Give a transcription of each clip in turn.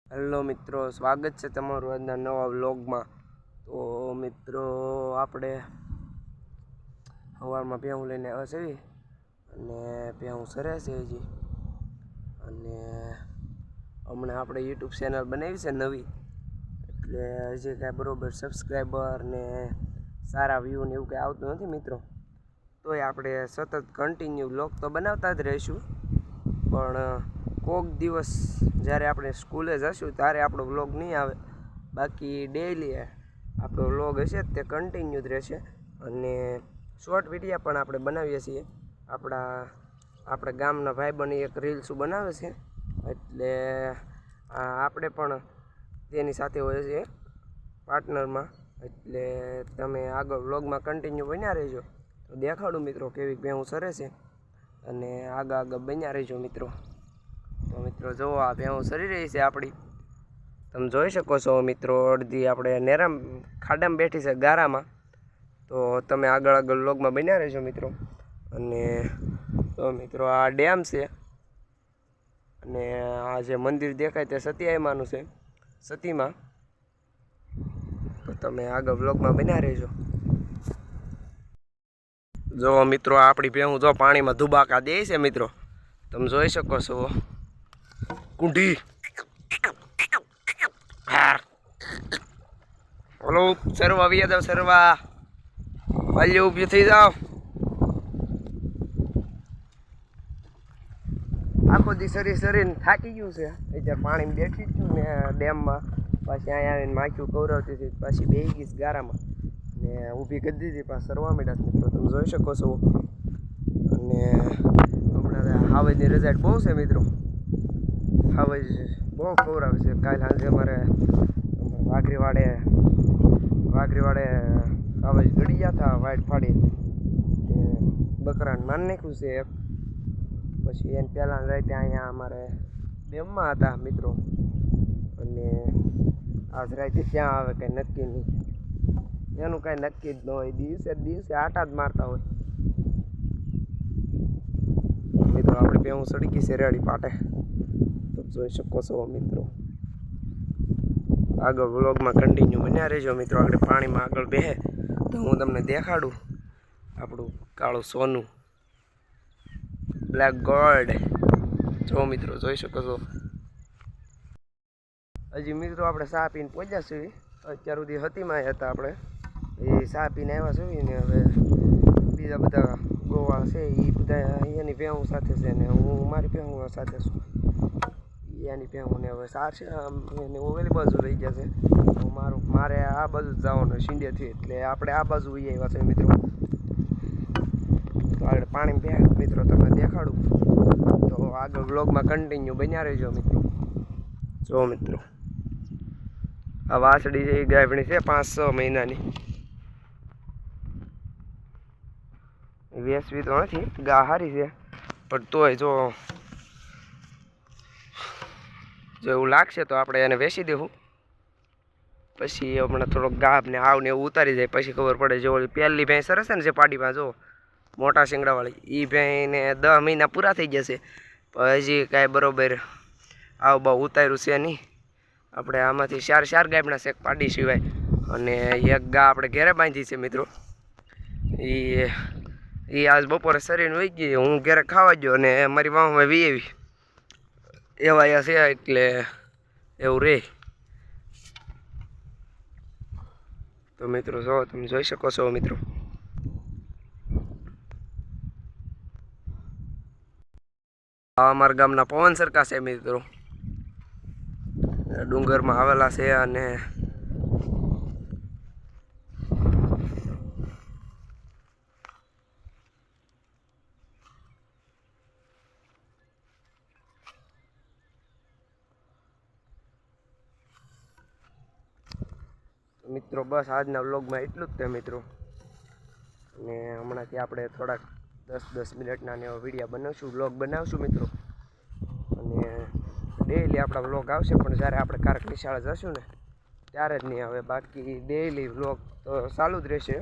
Hello મિત્રો, સ્વાગત છે તમારું આજના નવા વ્લોગમાં। તો મિત્રો આપણે સવારમાં ભેહું લઈને આવ્યા છીએ અને ભેહું સરે છે હજી। અને હમણાં આપણે યુટ્યુબ ચેનલ બનાવી છે નવી, એટલે હજી કાંઈ બરાબર સબસ્ક્રાઈબર ને સારા વ્યૂ ને એવું કંઈ આવતું નથી મિત્રો। તોય આપણે સતત કન્ટિન્યુ વ્લોગ તો બનાવતા જ રહીશું, પણ કોક દિવસ જ્યારે આપણે સ્કૂલે જઈશું ત્યારે આપણો વ્લોગ નહીં આવે, બાકી ડેઈલી આપણો વ્લોગ હશે તે કન્ટિન્યુ જ રહેશે। અને શોર્ટ વિડીયો પણ આપણે બનાવીએ છીએ। આપણે ગામના ભાઈબંધ એક રીલ્સ બનાવે છે, એટલે આપણે પણ તેની સાથે હોય છે પાર્ટનરમાં। એટલે તમે આગળ વ્લોગમાં કન્ટિન્યુ બન્યા રહેજો, તો દેખાડું મિત્રો કેવી ભેહું સરે છે, અને આગળ બન્યા રહેજો મિત્રો। તો મિત્રો જુઓ, આ ભેહું સરી રહી છે આપણી, તમે જોઈ શકો છો મિત્રો। અડધી આપણે નેરામ ખાડામાં બેઠી છે ગારામાં, તો તમે આગળ વ્લોગમાં બન્યા રહેજો મિત્રો। અને તો મિત્રો આ ડેમ છે, અને આ જે મંદિર દેખાય તે સતીમાનું છે, સતીમાં। તો તમે આગળ વ્લોગમાં બન્યા રહેજો। જો મિત્રો આપણી ભેહું જો પાણીમાં ધુબાકા દે છે મિત્રો, તમે જોઈ શકો છો। કુંઢી હલો, સરવા આવી જાવ, સરવા પાલ્યો ઊભી થઈ જાવ। આખો દી શરીને થાકી ગયું છે, અત્યારે પાણીમાં બેઠી છું ને ડેમમાં, પાછી અહીંયા આવીને માખ્યું કવરાવતી હતી, પાછી બેસી ગઈ ગારામાં ને ઊભી કરી દીધી, પાછા સરવા માંડ્યા મિત્રો, તમે જોઈ શકો છો। અને હમણાં હાવજની રજાટ બહુ છે મિત્રો, હાવજ બહુ કવરાવે છે। કાલે સાંજે અમારે વાઘરીવાડે હાવજ ગળી ગયા હતા વાઇટ ફાડી, બકરાને મારી નાખ્યું છે એક। પછી એને પહેલાં રાતે અહીંયા અમારે ડેમમાં હતા મિત્રો, અને આજ રાતે ક્યાં આવે કંઈ નક્કી નહીં, એનું કાંઈ નક્કી જ ન હોય, દિવસે આટા જ મારતા હોય મિત્રો। આપણે ભેહું સડી ગઈ છે રેડી પાટે, તો જોઈ શકો છો મિત્રો। આગળ વ્લોગમાં કન્ટિન્યુ બન્યા રહેજો મિત્રો। આપણે પાણીમાં આગળ બેહે તો હું તમને દેખાડું આપણું કાળું સોનું, બ્લેક ગોલ્ડ। જો મિત્રો જોઈ શકો છો। હજી મિત્રો આપણે ચા પીને પહોંચ્યા છીએ, અત્યાર સુધી હતીમાં હતા આપણે, એ ચા પીને આવ્યા છીએ ને હવે બીજા બધા ગોવા છે એ બધા એની ભેહું સાથે છે ને હું મારી ભેહું સાથે છું, એની ભેહું ને હવે સાર છે એને ઓવેલી બાજુ લઈ ગયા છે, મારે આ બાજુ જ જવાનું શિંડેથી, એટલે આપણે આ બાજુ વહી આવ્યા છે મિત્રો। તો આગળ પાણી બે મિત્રો તમને દેખાડું, તો આગળ વ્લોગમાં કન્ટિન્યુ બન્યા રહેજો મિત્રો। જો મિત્રો આ વાસળી છે, એ ગાયભણી છે 5-6 મહિનાની, વેસવી તો નથી, ગા હારી છે, પણ તોય જો એવું લાગશે તો આપણે એને વેચી દેવું, પછી હમણાં થોડોક ગાભ ને આવ ને એવું ઉતારી જાય પછી ખબર પડે। જો પહેલી ભેંસ સરસ છે ને જે પાડીમાં જો મોટા શિંગડાવાળી, એ ભેંને 10 મહિના પૂરા થઈ જશે, પણ હજી કાંઈ બરાબર આવ બહુ ઉતાર્યું છે નહીં। આપણે આમાંથી 4 ગાયના શેક પાડી સિવાય, અને એક ગા આપણે ઘેરે બાંધી છે મિત્રો, એ આજ બપોરે શરીરને વહી ગઈ, હું ઘેરે ખાવા ગયો અને મારી વાહમાં વી આવી એવા છે, એટલે એવું રહે। તો મિત્રો જો તમે જોઈ શકો છો મિત્રો, આ અમારા ગામના પવન સરખા છે મિત્રો, ડુંગરમાં આવેલા છે। અને મિત્રો બસ આજના વ્લોગમાં એટલું જ છે મિત્રો, અને હમણાંથી આપણે થોડાક 10-10 મિનિટના એવા વિડીયો બનાવશું, વ્લોગ બનાવશું મિત્રો, અને ડેઈલી આપણા વ્લોગ આવશે, પણ જ્યારે આપણે કારક નિશાળે જશું ને ત્યારે જ નહીં આવે, બાકી ડેઈલી વ્લોગ તો ચાલુ જ રહેશે।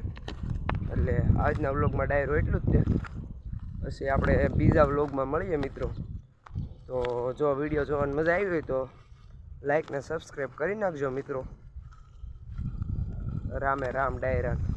એટલે આજના વ્લોગમાં ડાયરો એટલું જ છે, પછી આપણે બીજા વ્લોગમાં મળીએ મિત્રો। તો જો વિડીયો જોવાની મજા આવી હોય તો લાઈક ને સબસ્ક્રાઈબ કરી નાખજો મિત્રો. રામે રામ ડાયરા.